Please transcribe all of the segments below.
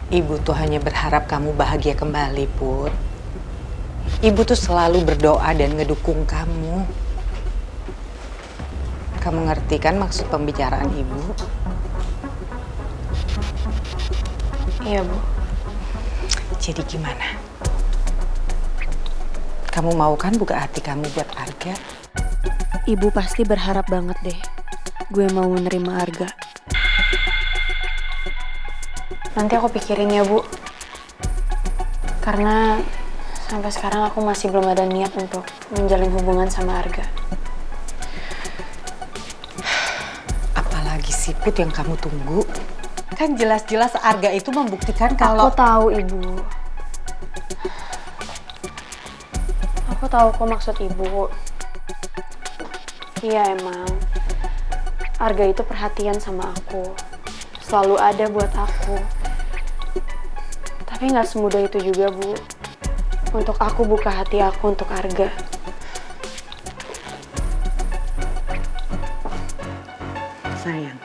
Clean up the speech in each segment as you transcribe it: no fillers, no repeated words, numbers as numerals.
Ibu tuh hanya berharap kamu bahagia kembali, Put. Ibu tuh selalu berdoa dan ngedukung kamu. Kamu ngerti kan maksud pembicaraan Ibu? Iya, Bu. Jadi gimana? Kamu mau kan buka hati kamu buat Arga? Ibu pasti berharap banget deh gue mau menerima Arga. Nanti aku pikirin ya, Bu. Karena sampai sekarang aku masih belum ada niat untuk menjalin hubungan sama Arga. Apalagi sih, Put, yang kamu tunggu? Kan jelas-jelas Arga itu membuktikan kalau... Aku tahu, Ibu. Aku tahu kok maksud Ibu. Iya, emang. Arga itu perhatian sama aku. Selalu ada buat aku. Tapi nggak semudah itu juga, Bu. Untuk aku buka hati aku untuk Arga. Sayang,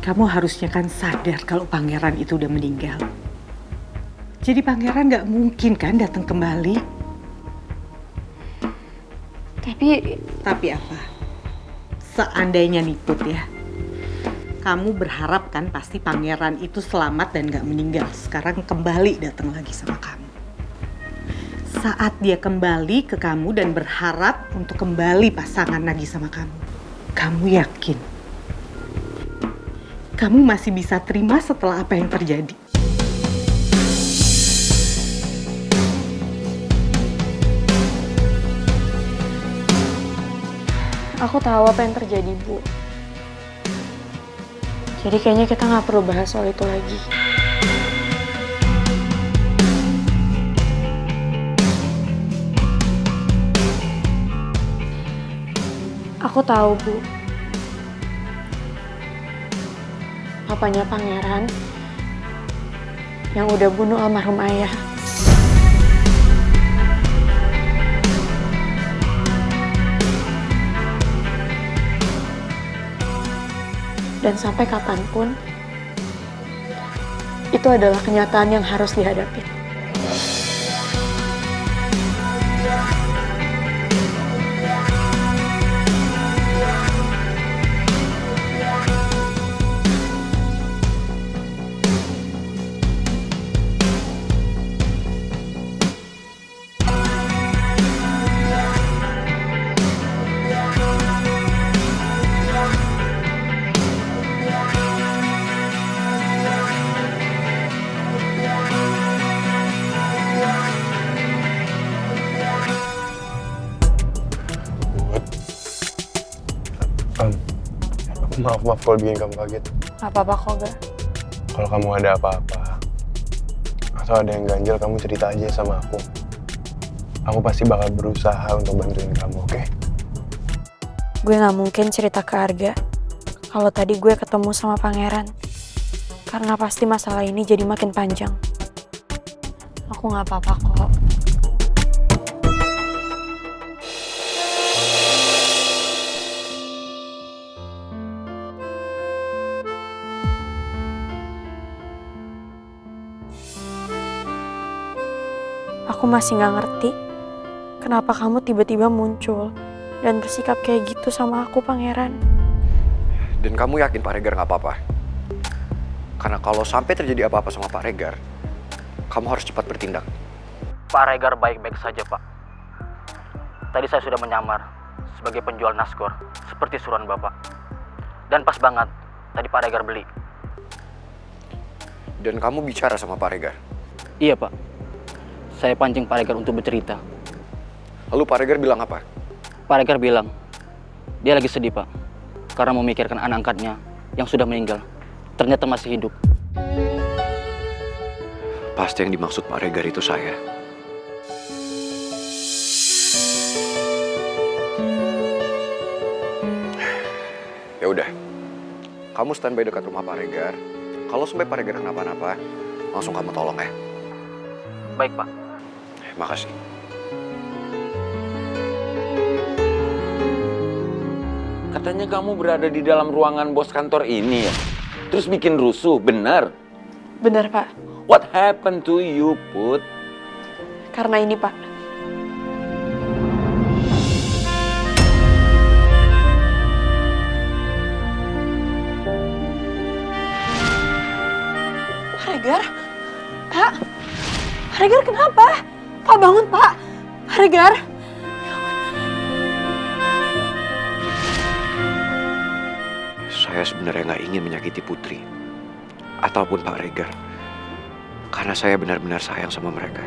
kamu harusnya kan sadar kalau pangeran itu udah meninggal. Jadi pangeran nggak mungkin kan datang kembali. Tapi apa? Seandainya nih, Put, ya. Kamu berharap kan pasti pangeran itu selamat dan gak meninggal. Sekarang kembali datang lagi sama kamu. Saat dia kembali ke kamu dan berharap untuk kembali pasangan lagi sama kamu. Kamu yakin? Kamu masih bisa terima setelah apa yang terjadi? Aku tahu apa yang terjadi, Bu. Jadi kayaknya kita nggak perlu bahas soal itu lagi. Aku tahu, Bu. Papanya Pangeran yang udah bunuh almarhum ayah. Dan sampai kapanpun, itu adalah kenyataan yang harus dihadapi. Maaf kalau bikin kamu kaget. Apa-apa kok, Ga. Kalau kamu ada apa-apa atau ada yang ganjel, kamu cerita aja sama aku. Aku pasti bakal berusaha untuk bantuin kamu, oke? Gue gak mungkin cerita ke Arga kalau tadi gue ketemu sama Pangeran. Karena pasti masalah ini jadi makin panjang. Aku gak apa-apa kok. Aku masih gak ngerti kenapa kamu tiba-tiba muncul dan bersikap kayak gitu sama aku, Pangeran. Dan kamu yakin Pak Regar gak apa-apa? Karena kalau sampai terjadi apa-apa sama Pak Regar, kamu harus cepat bertindak. Pak Regar baik-baik saja, Pak. Tadi saya sudah menyamar sebagai penjual naskor, seperti suruhan Bapak. Dan pas banget, tadi Pak Regar beli. Dan kamu bicara sama Pak Regar? Iya, Pak. Saya pancing Pak Regar untuk bercerita. Lalu Pak Regar bilang apa? Pak Regar bilang, dia lagi sedih, Pak. Karena memikirkan anak angkatnya yang sudah meninggal. Ternyata masih hidup. Pasti yang dimaksud Pak Regar itu saya. Ya udah, kamu standby dekat rumah Pak Regar. Kalau sampai Pak Regar kenapa-napa, langsung kamu tolong ya. Baik, Pak. Makasih. Katanya kamu berada di dalam ruangan bos kantor ini ya? terus bikin rusuh, benar? Benar, Pak. What happened to you, Put? Karena ini, Pak. Pak Regar? Pak? Pak Regar kenapa? Pak bangun, Pak. Pak Regar? Saya sebenarnya nggak ingin menyakiti Putri ataupun Pak Regar, karena saya benar-benar sayang sama mereka.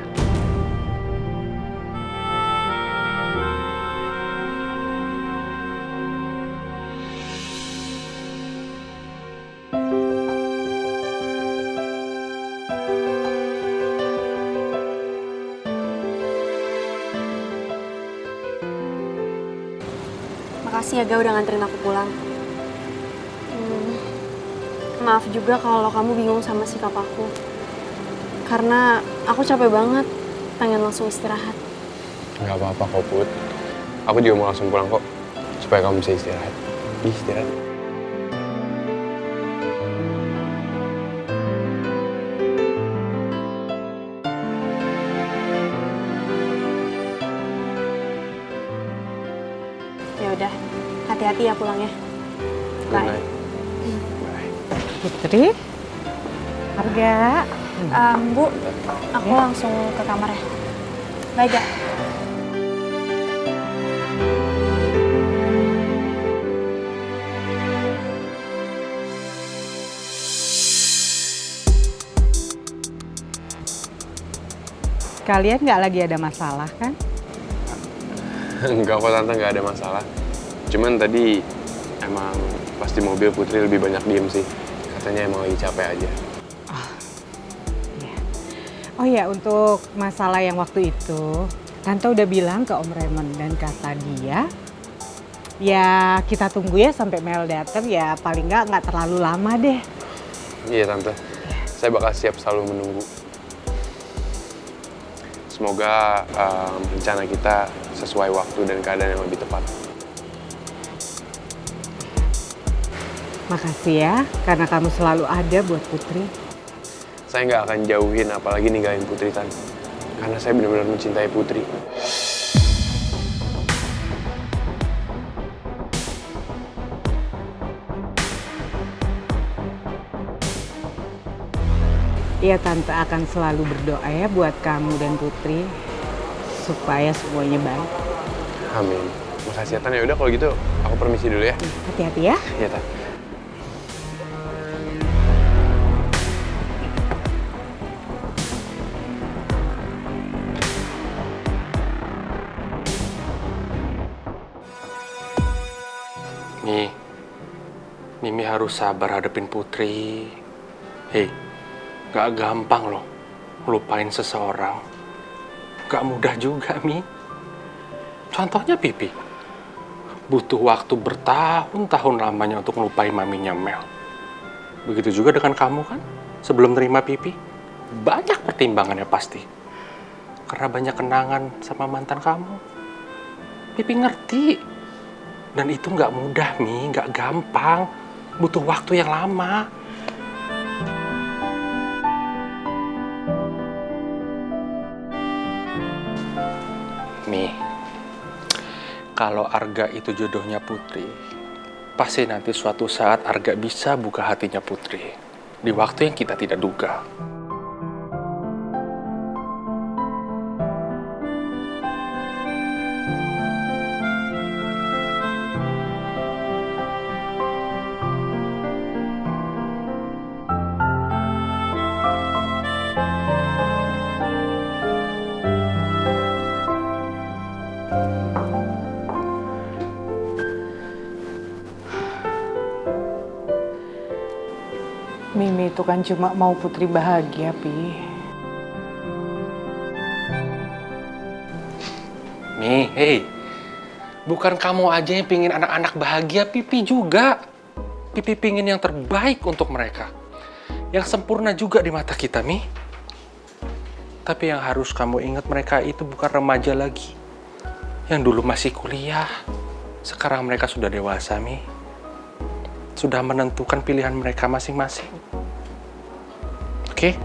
Makasih ya, Ga, udah nganterin aku pulang. Maaf juga kalau kamu bingung sama sikap aku. Karena aku capek banget, pengen langsung istirahat. Nggak apa-apa kok, Put. Aku juga mau langsung pulang kok, supaya kamu bisa istirahat. Istirahat. Ya udah, hati-hati ya pulangnya. Good Bye. night. Putri, Arga. Bu, aku langsung ke kamar ya. Bye, Ga. Kalian nggak lagi ada masalah kan? Enggak kok Tante, nggak ada masalah. Cuman tadi emang pas di mobil Putri lebih banyak diem sih. Katanya emang lagi capek aja. Oh ya, untuk masalah yang waktu itu, Tante udah bilang ke Om Raymond dan kata dia, ya kita tunggu ya sampai Mel datang, ya paling nggak terlalu lama deh. Iya Tante, saya bakal siap selalu menunggu. Semoga rencana kita sesuai waktu dan keadaan yang lebih tepat. Makasih ya, karena kamu selalu ada buat Putri. Saya nggak akan jauhin, apalagi ninggalin Putri, Tante. Karena saya benar-benar mencintai Putri. Iya, Tante akan selalu berdoa ya buat kamu dan Putri, supaya semuanya baik. Amin. Makasih ya, Tante. Ya udah kalau gitu, aku permisi dulu ya. Hati-hati ya. Iya, Tante. Mimi harus sabar hadapin Putri. Hei, gak gampang loh ngelupain seseorang. Gak mudah juga, Mi. Contohnya Pipi. Butuh waktu bertahun-tahun lamanya untuk ngelupain maminya Mel. Begitu juga dengan kamu kan, sebelum nerima Pipi. Banyak pertimbangannya pasti. Karena banyak kenangan sama mantan kamu. Pipi ngerti. Dan itu nggak mudah, Mi, nggak gampang. Butuh waktu yang lama. Mi, kalau Arga itu jodohnya Putri, pasti nanti suatu saat Arga bisa buka hatinya Putri. Di waktu yang kita tidak duga. Mimi itu kan cuma mau Putri bahagia, Pi. Mi, hei, bukan kamu aja yang pingin anak-anak bahagia, Pipi juga. Pipi pingin yang terbaik untuk mereka. Yang sempurna juga di mata kita, Mi. Tapi yang harus kamu ingat, mereka itu bukan remaja lagi. Yang dulu masih kuliah. Sekarang mereka sudah dewasa, Mi. sudah menentukan pilihan mereka masing-masing. Oke?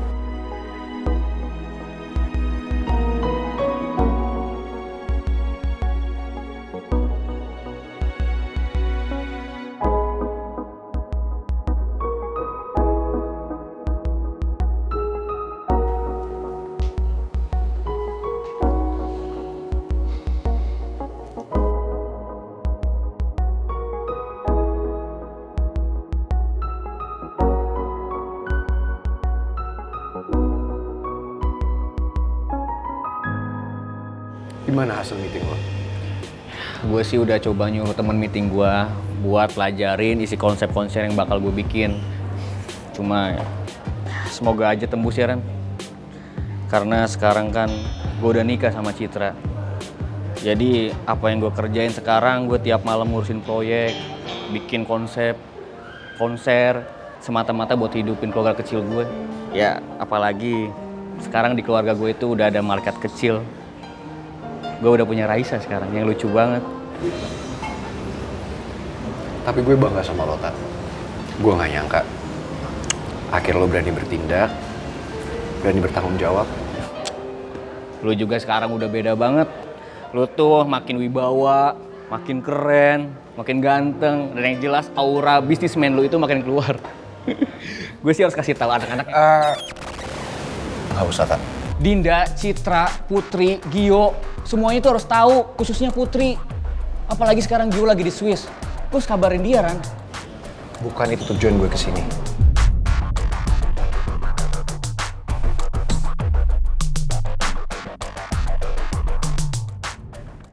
Gimana hasil meeting lo? Gue sih udah coba nyuruh temen meeting gue buat pelajarin isi konsep konser yang bakal gue bikin. Cuma semoga aja tembus ya Ren. Karena sekarang kan gue udah nikah sama Citra. Jadi apa yang gue kerjain sekarang, gue tiap malam ngurusin proyek, bikin konsep, konser, semata-mata buat hidupin keluarga kecil gue. Ya apalagi sekarang di keluarga gue itu udah ada market kecil. Gue udah punya Raisa sekarang, yang lucu banget. Tapi gue bangga sama lo, Tat. Gue gak nyangka. Akhirnya lo berani bertindak, berani bertanggung jawab. Lu juga sekarang udah beda banget. Lu tuh makin wibawa, makin keren, makin ganteng. Dan yang jelas aura bisnismen lu itu makin keluar. Gue sih harus kasih tahu anak-anak. Gak usah, Tat. Dinda, Citra, Putri, Gio, semuanya itu harus tahu, khususnya Putri. Apalagi sekarang Gio lagi di Swiss. Terus kabarin dia, Ran. Bukan itu tujuan gue kesini.